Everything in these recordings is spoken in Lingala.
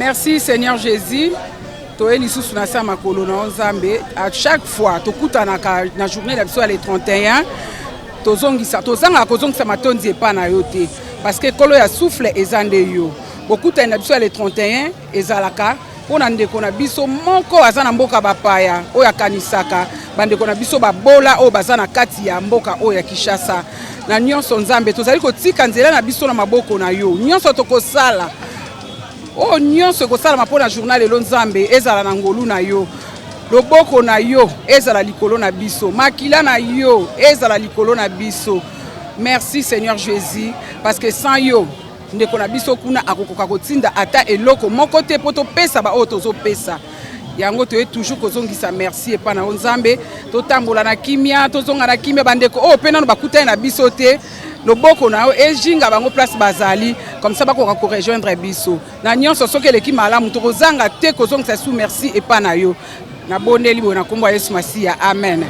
Merci Seigneur Jésus. Toeli sous na sa makolo na Nzambe. À chaque fois, tokuta na journée d'absolu les 31. Tozongisa kozongisa matondi epa na yo te. Parce que kolo ya souffle ezande yo. Bokuta na biso les 31 ezalaka. Pona ndeko na biso moko aza na mboka bapaya oyo akanisaka bandeko na biso babola oyo baza na kati ya mboka oyo ya Kinshasa na nyonso Nzambe tozali kotika nzela na biso na maboko na yo nyonso tokosala oyo nyonso ekosala mapona journal elo Nzambe ezala na ngolu na yo loboko na yo ezala likolo na biso makila na yo ezala likolo na biso. Merci Seigneur Jésus parce que sans yo ndeko na biso kuna akokoka kotinda ata eloko moko te poto pesa ba otozo pesa yango toye toujours kozongisa merci epa na Nzambe totambola na kimia tozonga na kimia bandeko o pena no bakuta na biso te loboko na yo ejinga bango place bazali comme ça bakoka ko rejoindre biso na nyonso soki eleki malamu tokozanga te kozongisa sous merci epa na yo na bondeli bona kombo Yesu Masia amen.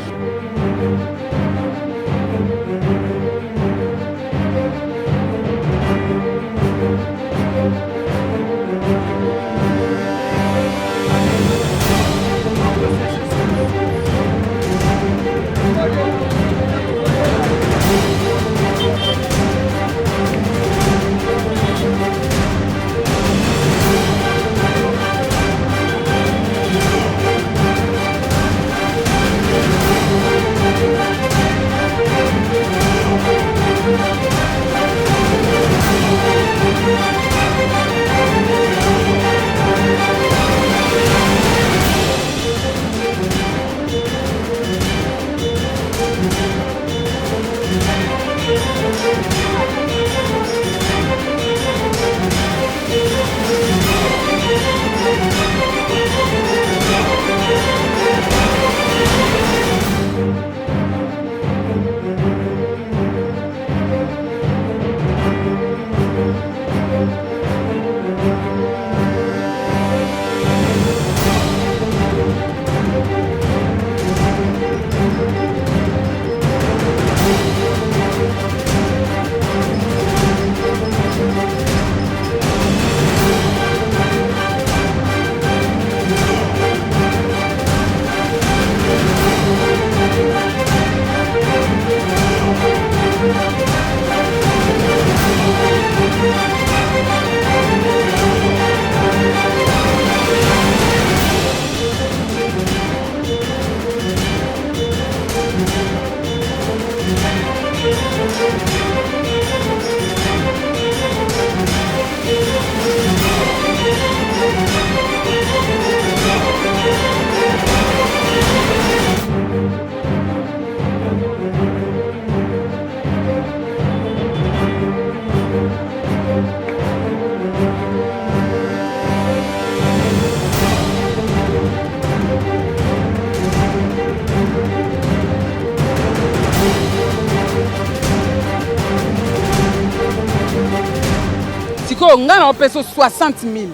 On a peso 60 000.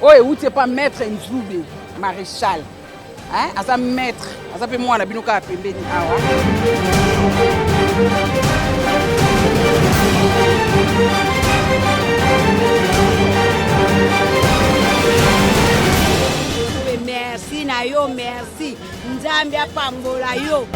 Oh, et où tu pas maître Nzube, maréchal. Hein? Asa maître. Asa pe moi la binuka a pembeni awa. Merci na yo, merci. Nzambe apambola yo.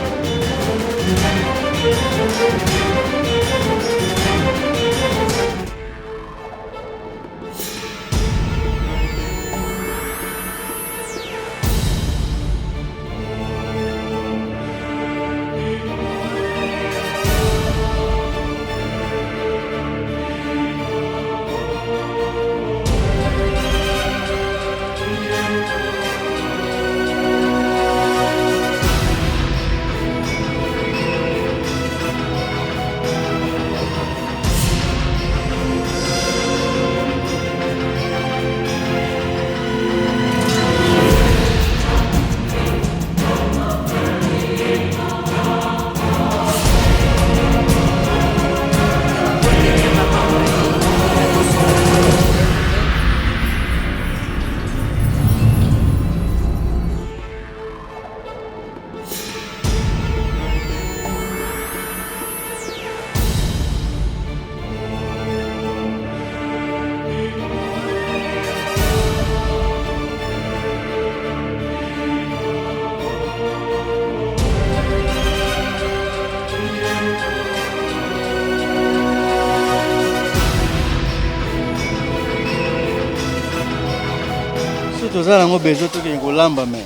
toza nango besoin tokende kolamba mais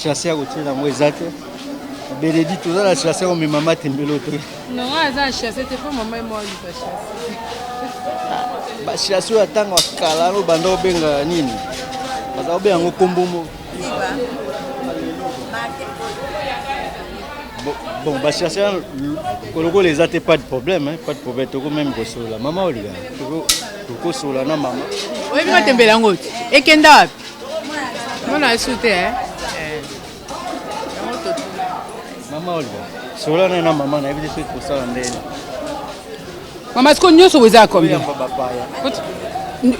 chasse ya kotia nango eza te beledi toza na chasse komema matembelo te non aza chasse te po mama moi bachasse oyo atango akala ano banda obenga nini baza kobenga yango kombo mo bon bachasse koloko eza te pas de problème toko même kosola mama oliga tokosola na mama oyebi matembelo yango te ekenda wapi mona esu te mama oliga sola na mama nayebi te kosala ndeni mama siko nyonso boza combien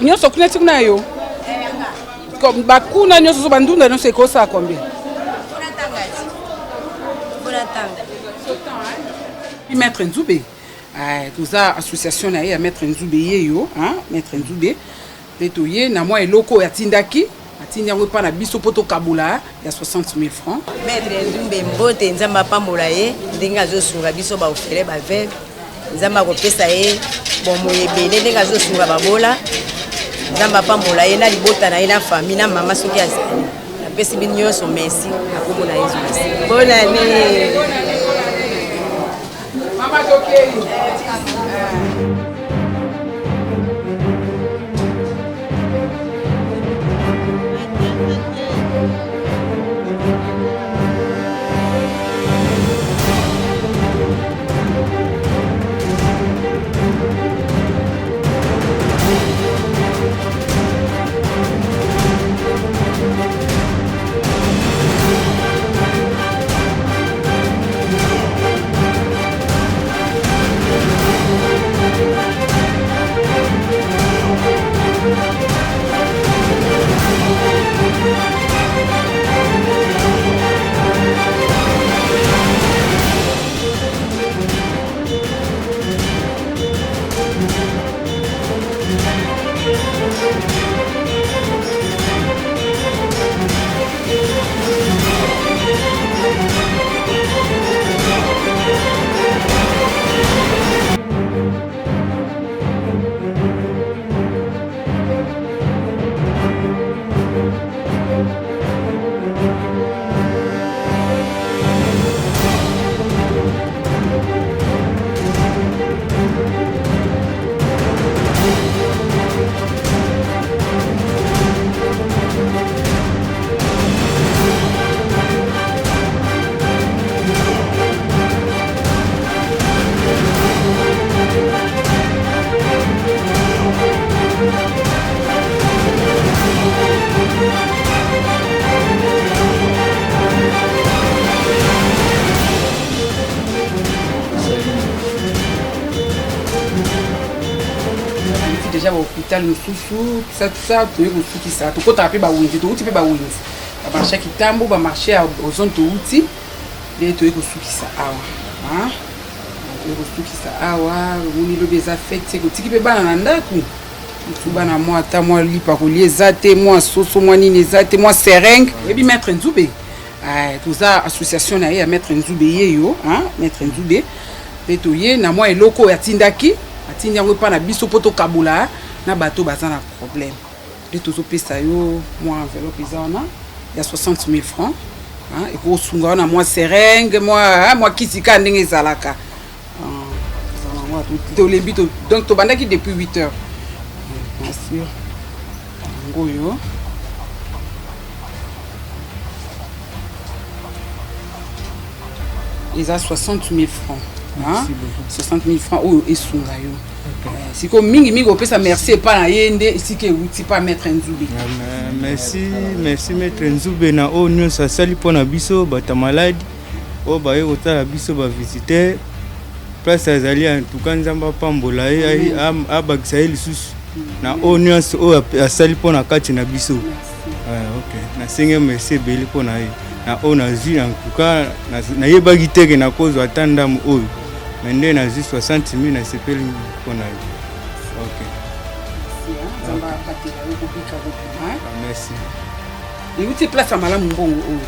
nyonso kuna ti kuna yo bakuna nyonso so bandunda nyonso ekosala combien maître Nzube toza association na ye ya maître Nzube ye yo maître Nzube pe toye na mwa eloko oyo atindaki atindi yango epa na biso mpo tokabola ya 60 000 francs maître Nzube mbote nzambe apambola ye ndenge azosunga biso baofele baveve nzambe akopesa ye bomoyo ebele ndenge azosunga babola nzambe apambola ye na libota na ye na famille na mama soki azali napesi bino nyonso merci akombo na yesu merci bonane mama tokei déjà au hôpital mosusu tout ça toye kosukisa tokotaka mpe bawenzi touti mpe bawenzi bamarché ya kitambo bamarché ya ozone touti nde toye kosukisa awa toye kosukisa awa omoni lobi eza fete kotiki mpe bana na ndako motu bana mwa ata mwa lipa kolia eza te mwa soso mwa nini eza te mwa serenge oyebi maître Nzube toza association na ye ya maître Nzube ye yo maître Nzube mpe toye na mwa eloko oyo atindaki atindi yango epa na biso mpo tokabola na bato baza na problème nde tozopesa yo mwa enveloppe eza wana ya 60 000 francs ekosunga wana mwa serenge mwa kisika ndenge ezalaka tolembi donc tobandaki depuis 8 heures bien sûr yango oyo eza 60 000 francs 60 000 francs oyo esunga yo siko mingi opesa merci epa na ye nde esika euti pa maître Nzube merci maître Nzube na oyo nyonso asali mpo na biso bato maladi oyo baye kotala biso bavisiteur place azali antuka nzambe apambola ye abakisa ye lisusu na oyo nyonso oyo asali mpo na kati na biso nasenge merci ebele mpo na ye na oyo nazwi antuka nayebaki teke nakozwa ata ndamu oyo me nde nazwi 60 000 nasepeli mpo na ye merci euti place ya malamu mbongo oyo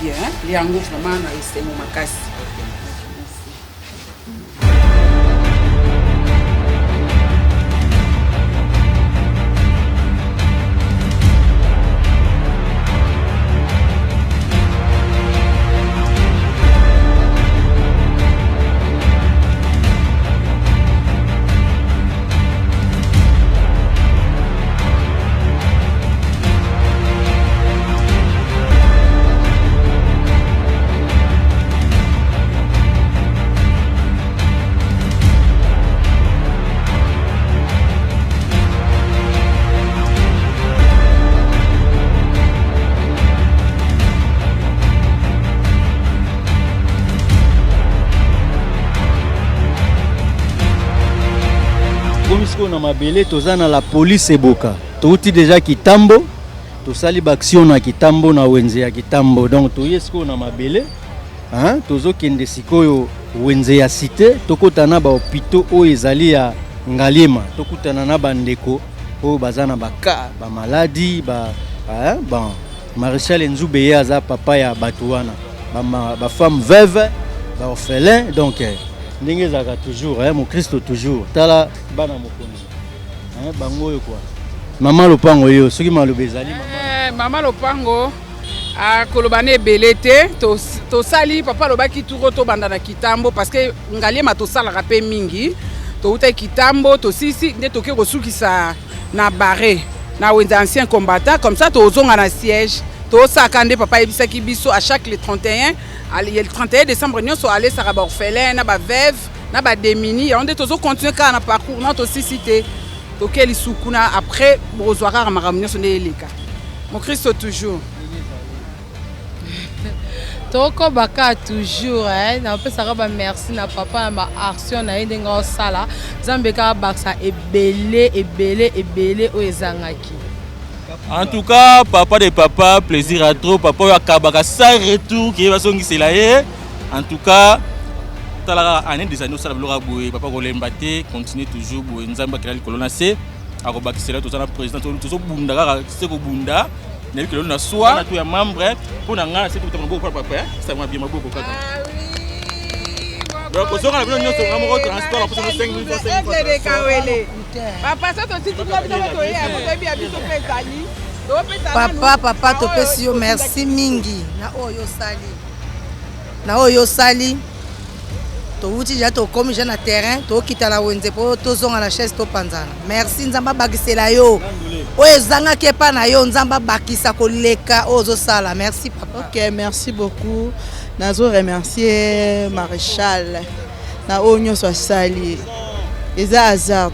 bien yango vraiment na esengo makasi siko na mabele tozana la police eboka touti déjà kitambo tosali baction na kitambo na wenze ya kitambo donc toye siko na mabele hein tozokende sikoyo wenze ya cité tokotana ba hôpitaux oyo ezali ya Ngaliema tokutana na bandeko oyo bazana baka ba maladie ba bon Maréchal Nzube aza papa ya batuana ba femme veuve ba orphelin donc ndenge zaka toujours mon Christ toujours tala bana mokonzi bango yo quoi mama lopango yo soki malobe ezali mama lopango akolobane ebele te tosali papa lobaki turo tobanda na kitambo parce que Ngaliema tosalaka mpe mingi touta kitambo tosisi nde toke kosukisa na barre na wenze ancien combattant comme ça tozonga na siège tosaka nde papa ebisaki biso à chaque le 31 le 31 décembre nyonso ale saka ba orphelin na ba veuve na ba démuni on nde tozo continuer ka na parcours na tosisi te tokeli sukuna après bozwaka makambo nyonso nde eleka mon Christ toujours toko baka toujours na pesaka ba merci na papa na action na yende nga osala Nzambe ka baksa ebele o ezangaki. En tout cas, papa de papa, plaisir à trop, papa yakabaka sans retour qui va songisela ye. En tout cas, tala année des années ça blora boue papa kolembate continue toujours boue Nzambe kala kolona se akobakisela tozana président tozo bunda kaka se ko bunda. N'est que l'on a soit tous les membres pour n'en c'est tout le monde papa ça m'a bien beaucoup kaka. Donc on sera venu sur un transport pour 5 minutes. Papa ça aussi tu dois bien papa to pesio merci mingi na oyo sali to uti ja to komi ja na terrain to kita la wenze po to zonga na chaise to panzana merci Nzamba bakisela yo oyo zanga kepa na yo Nzamba bakisa koleka ozo sala merci papa. OK, merci beaucoup. Nazo remercier Maréchal na onyo so sali eza hasard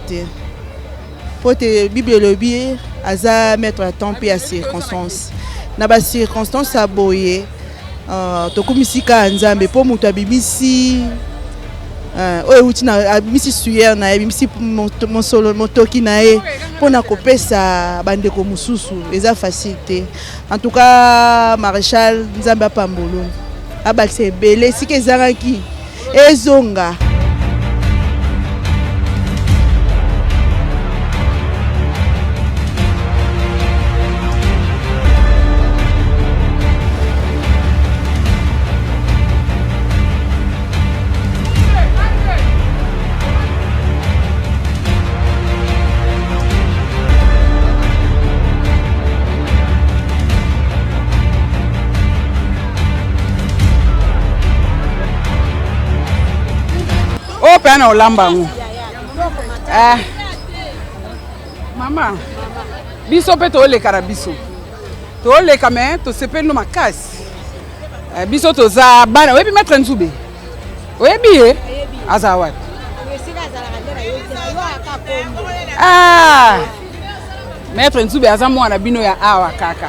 pote Bible lobby aza mettre à temps puis à circonstance na ba circonstance aboye to komisika Nzambe po mutu abimisi oyo uti na abimisi suyer na abimisi monsolo motoki na ye pona kopesa bandeko mususu eza facilité. En tout cas Maréchal Nzambe apambolo abakse belé sike ezaraki ezonga. Pena olamba ngo mama biso pe to le karabiso to le kame to sepelo makasi biso to za bana webi Maître Nzube webi azawat Maître Nzube aza mwana bino ya awa kaka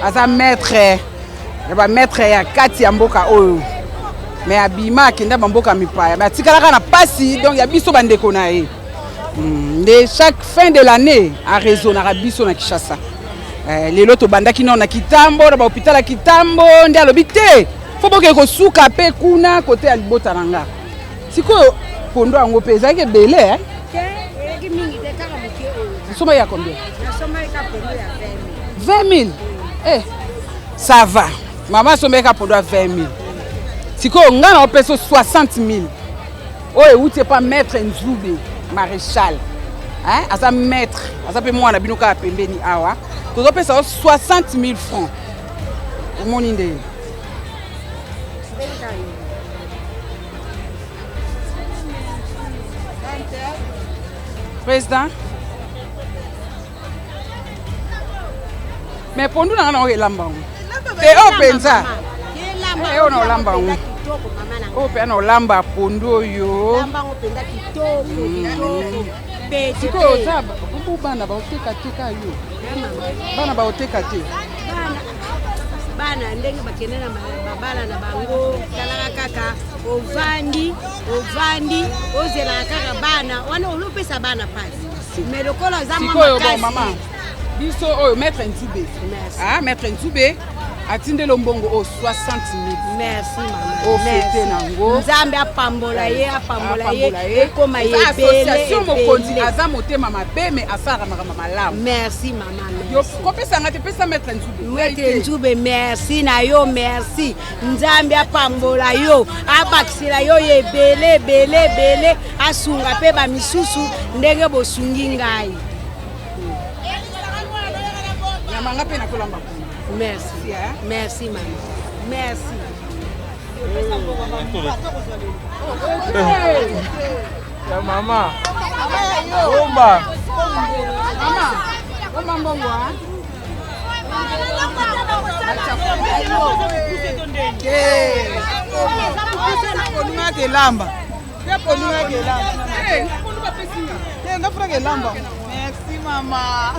aza maître ya kati ya mboka oyo mais abima kenda bamboka mipaya mais tikalaka na pasi donc ya biso bandeko na ye de chaque fin de l'année a raisonnera biso na Kinshasa lelo to bandaki na kitambo na ba hôpital ya kitambo ndi alobi te fo boke ko suka pe kuna côté ya libota nanga siko pondo yango pe ezaki belé ke mingi de kaka mokie oyo soma ya combien na soma ka pondo ya 20 000 ça va maman soma ka pondo ya 20 000 siko ngana opeso 60 000 oyo uti pas Maître Nzube Maréchal asa maître asa pe mwana bino ka pembeni awa tozo pesa 60 000 francs omoni nde président mais pondu na ngana okelamba te openza ona olamba ngo o pe ana olamba pondo yo siko saba kubu bana ba oteka teka yo bana ba oteka te bana ndenge bakende na babala na bango talaka kaka ovandi ozela kaka bana wana olopesa bana pasi te mais lokola za sikoyo bon mama biso oyo maître Nzube maître Nzube atindeli mbongo o 60 000 merci mama ofete nango nzambe apambola ye ekoma ye association mokonzi aza motema mabe me asalamaka malamu merci mama yo kopesanga te pesa maître Nzube merci na yo merci nzambe apambola yo abakisela yo ebele asunga mpe bamisusu ndenge bosungi ngai yamanga mpe nakolamba merci merci mama merci ya mama omba mbongo kelamba merci mama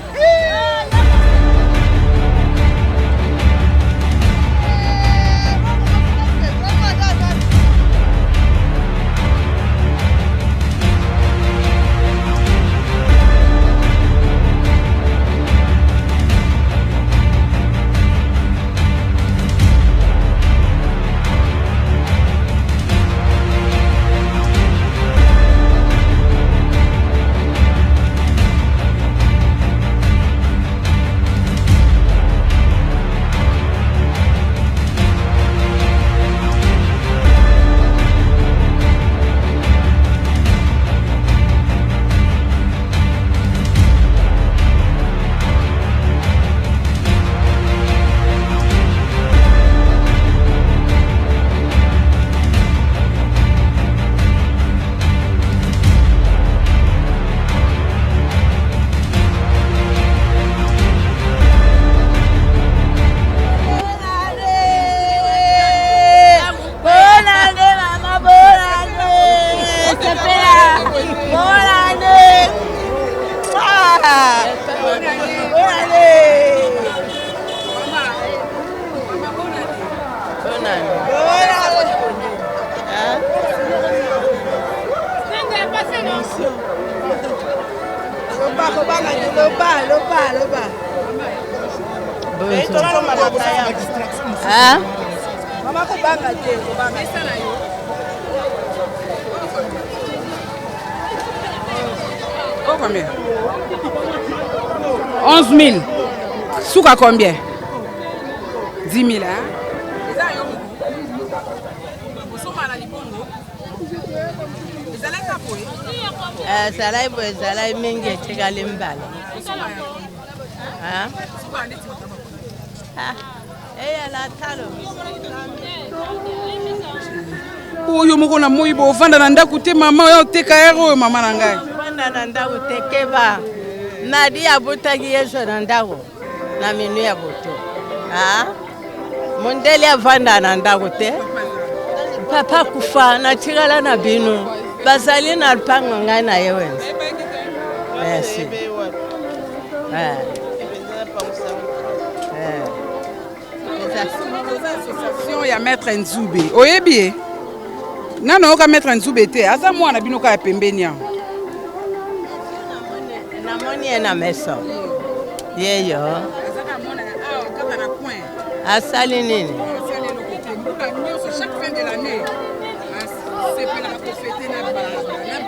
Mama kubanga te kubanga sana yo. Oh combien? 11 000. Souka combien? 10 000 hein? Salai boy salai mingi chekali mbala. La talo. Oyo moko na moi bo vanda na ndaku te mama yo teka ero mama na ngai. Vanda na ndaku tekeba. Nadi abutaki yeso na ndaku. Na minu ya boto. Mondeli avanda na ndaku te. Papa kufa na chikala na binu. Basali na pango ngai na yewe. Merci. Association ya maître Nzube. Oyebi nano ka maître Nzube te aza mwana bino ka pembeni ya. Na moni na meso. Yeyo. Azaka mwana kaka na point. Asali nini? Chaque fin de l'année. C'est pour la fêter na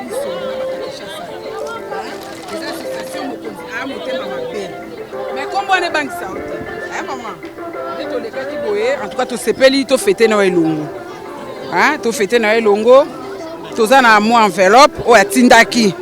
biso na les associations mokonzi a motema mabe. Mais comment on est banque ça? Maman. En tout cas, to sepeli to fêter na elongo. To fêter na elongo. Toza na mo enveloppe o atindaki.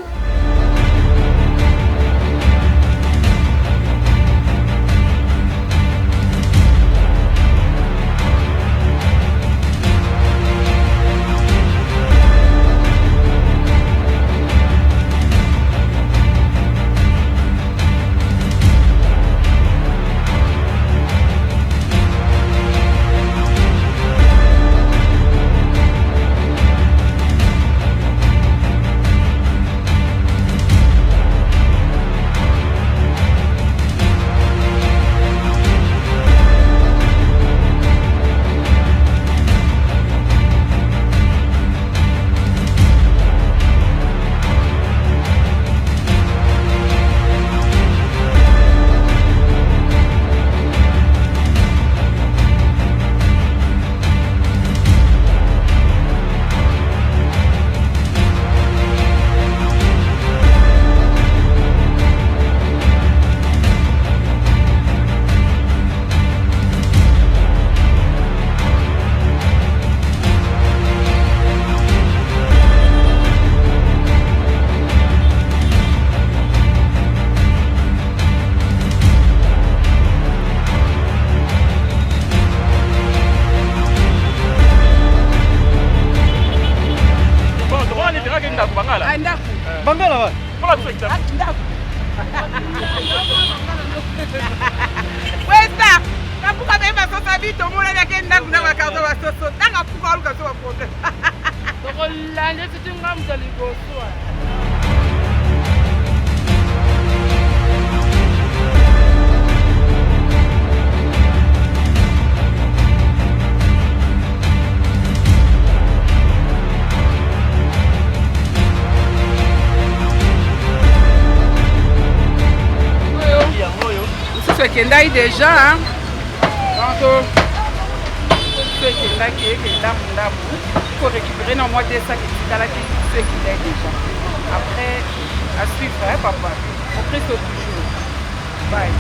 ndako bangala. Ndako. Bangala wa. Pour la petite. Ndako. Westa. Kapuka beba sosa bito mona yake ndako na bakazo basoso. Nanga puka aluka so bapote. Toko lande situnga mzaligoso. Ce qui est déjà, donc ce qui est il faut récupérer dans moi des sacs et ce qui est déjà. Après, à suivre, hein, papa. On prie toujours. Bye.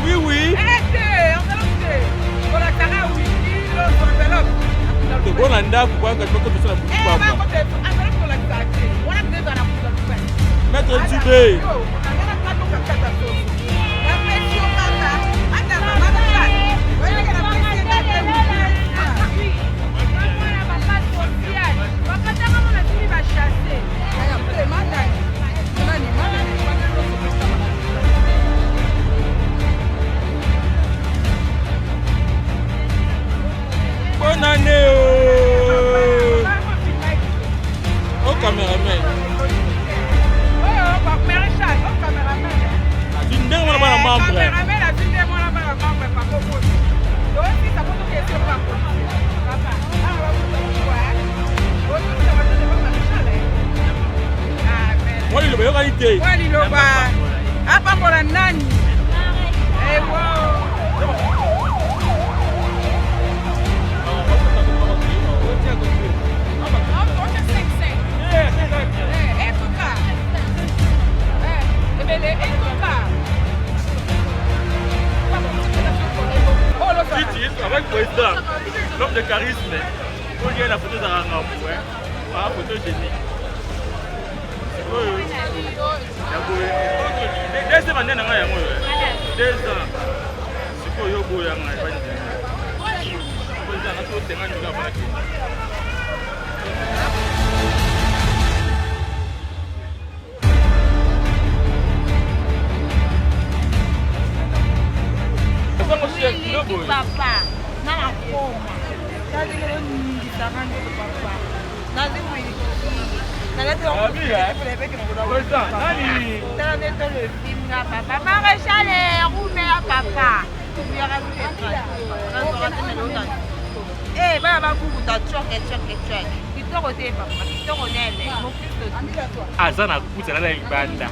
Oui, oui. C'est bon, on a pourquoi quand je peux faire Maître Dubé. Bonne année au caméraman. Avec le président, l'homme de charisme, il y a la photo d'Arangam, la photo génique. Deux ans, c'est quoi yo boya ngai papa na akoma kazi leo nyingi sana papa lazima papa maréchal roume ya papa bana bakukuta coke kitoko te papa kitoko nene mokristo aza na kutana na libanda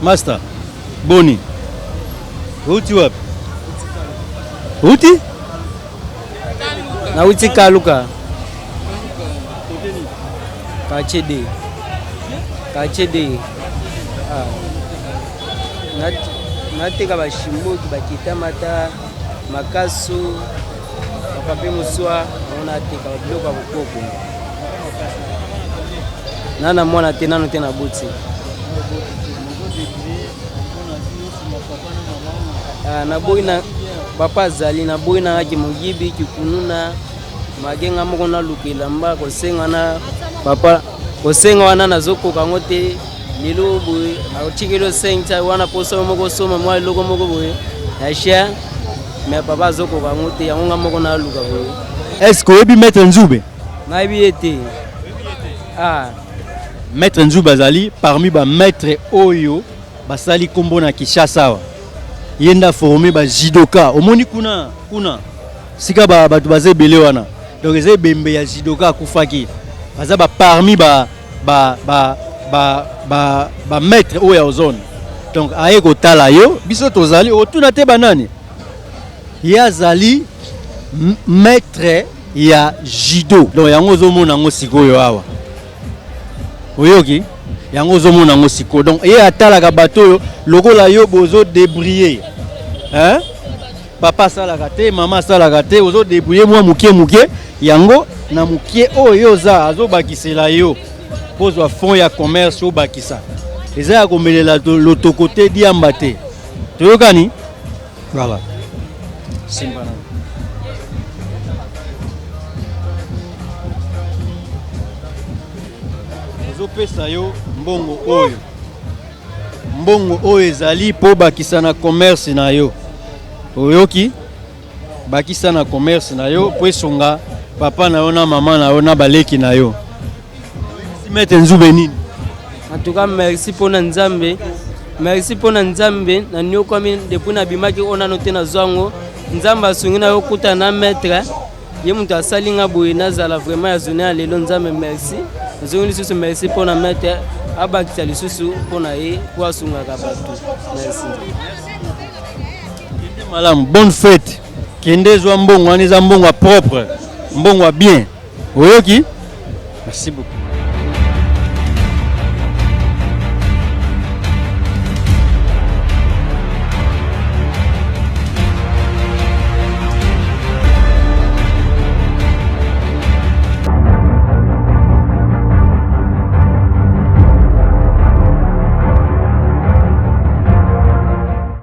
Master Boni uti wapi? Uti? Na uti Kaluka. Kachede. Nateka bashimboki bakita mata makasu bakape muswa ona teka biloko ya bokoko. Nana mwana te nano te na buti. Naboyi na papa zali naboyi na ki mugibi kikununa magenga moko na lukela mba kosenga na papa kosenga wana nazokoka ngote lelo boye aotikelo senta wana poso moko soma mwa loko moko boye aisha me papa zokoka ngote yango moko na luka boye. Est-ce que obi maître Nzube? Na biete. Maître Nzube azali parmi ba maître oyo basali kombo na Kinshasa. Yenda formé ba judoka. Omoni kuna sika bato bazebele wana. Donc ezé bembe ya judoka kufaki. Baza ba parmi ba maître oyo ya zone. Donc aye ko tala yo biso tozali otuna te banani. Yazali maître ya judo. Donc yango zomona ngo sikoyo awa. Oyoki yango zomona ngo siko. Donc ye atala ka bato yo lokola yo bozo débriller. Hein? Papa salaka te, maman salaka te, ozo débrouiller moi mukie yango na mukie oyo za azo bakisela yo. Pozwa fond ya commerce o bakisa. Eza ya komelela lotokote diamba te. Toyokani? Voilà. Simba na. Ozo pesa yo mbongo oyo. Mbongo oyo ezali po bakisa na commerce na yo. Oyoki bakisa na commerce na yo po esonga papa na yo na mama na yo na baleki na yo. Maître Nzube nini? En tout cas merci pour Nzambe. Merci pour Nzambe na nyoko mi depuis na bimaki ona note na zwango. Nzamba asungi na yo kuta na maître. Ye mutu asalinga boye nazala vraiment ya zone ya lelo Nzambe merci. Nzongi lisusu merci pour na maître abakisa lisusu pour na ye po asunga ka bato. Merci. Madame, bonne fête. Kende zwa mbongo aniza mbongo propre. Mbongo bien. Oyoki? Merci beaucoup.